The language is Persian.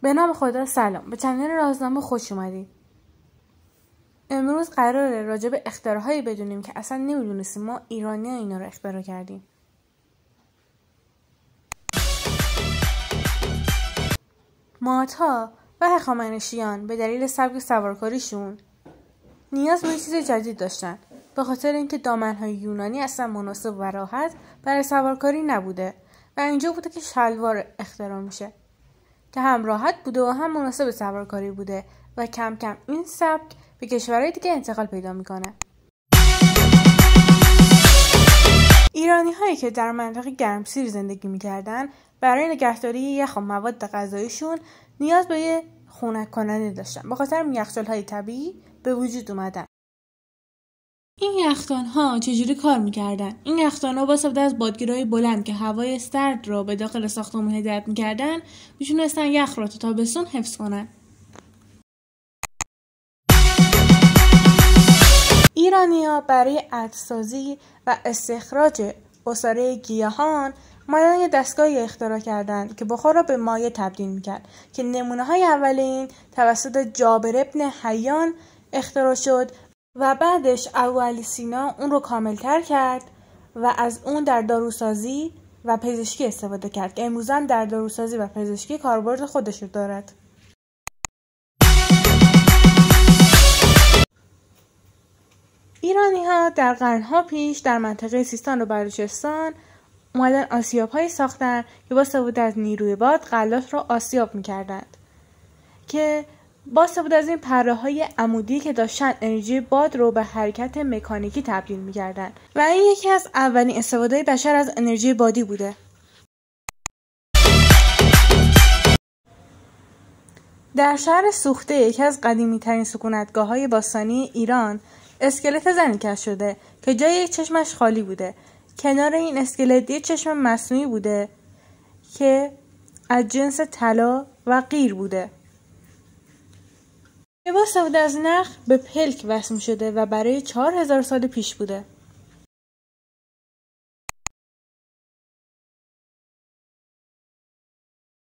به نام خدا. سلام، به چنل رازنامه خوش اومدید. امروز قراره راجع به اختراعهایی بدونیم که اصلا نمیدونستیم ما ایرانی ها اینا رو اختراع کردیم. مادها و هخامنشیان به دلیل سبک سوارکاریشون نیاز به چیز جدید داشتن، به خاطر اینکه دامنهای یونانی اصلا مناسب و راحت برای سوارکاری نبوده و اینجا بوده که شلوار اختراع میشه که هم راحت بوده و هم مناسب سوارکاری بوده و کم کم این سبک به کشورهای دیگه انتقال پیدا میکنه. ایرانی هایی که در منطقه گرمسیر زندگی میکردن برای نگهداری یخ و مواد غذاییشون نیاز به یه خنک کننده داشتن، به خاطر یخچال های طبیعی به وجود اومدن. این یخچال ها چجوری کار میکردن؟ این یخچال ها با استفاده از بادگیرهای بلند که هوای سرد را به داخل ساختمان هدایت میکردن میتونستن یخ را تا تابستون حفظ کنن. ایرانی‌ها برای عطرسازی و استخراج عصاره گیاهان اومدن یه دستگاهی اختراع کردند که بخار را به مایع تبدیل میکرد که نمونه‌های اولین توسط جابر ابن حیان اختراع شد و بعدش ابوعلی سینا اون رو کاملتر کرد و از اون در داروسازی و پزشکی استفاده کرد که امروز هم در داروسازی و پزشکی کاربرد خودش رو دارد. ایرانی ها در قرنها پیش در منطقه سیستان و بلوچستان اومدن آسیاب هایی ساختن که با استفاده از نیروی باد غلات رو آسیاب میکردند که با استفاده از این پره های عمودی که داشتن انرژی باد رو به حرکت مکانیکی تبدیل میکردن و این یکی از اولین استفاده بشر از انرژی بادی بوده. در شهر سوخته، یکی از قدیمی ترین سکونتگاه های باستانی ایران، اسکلت زنی کشف شده که جای یک چشمش خالی بوده. کنار این اسکلت یک چشم مصنوعی بوده که از جنس طلا و قیر بوده که با استفاده از نخ به پلک وصل شده و برای 4000 سال پیش بوده.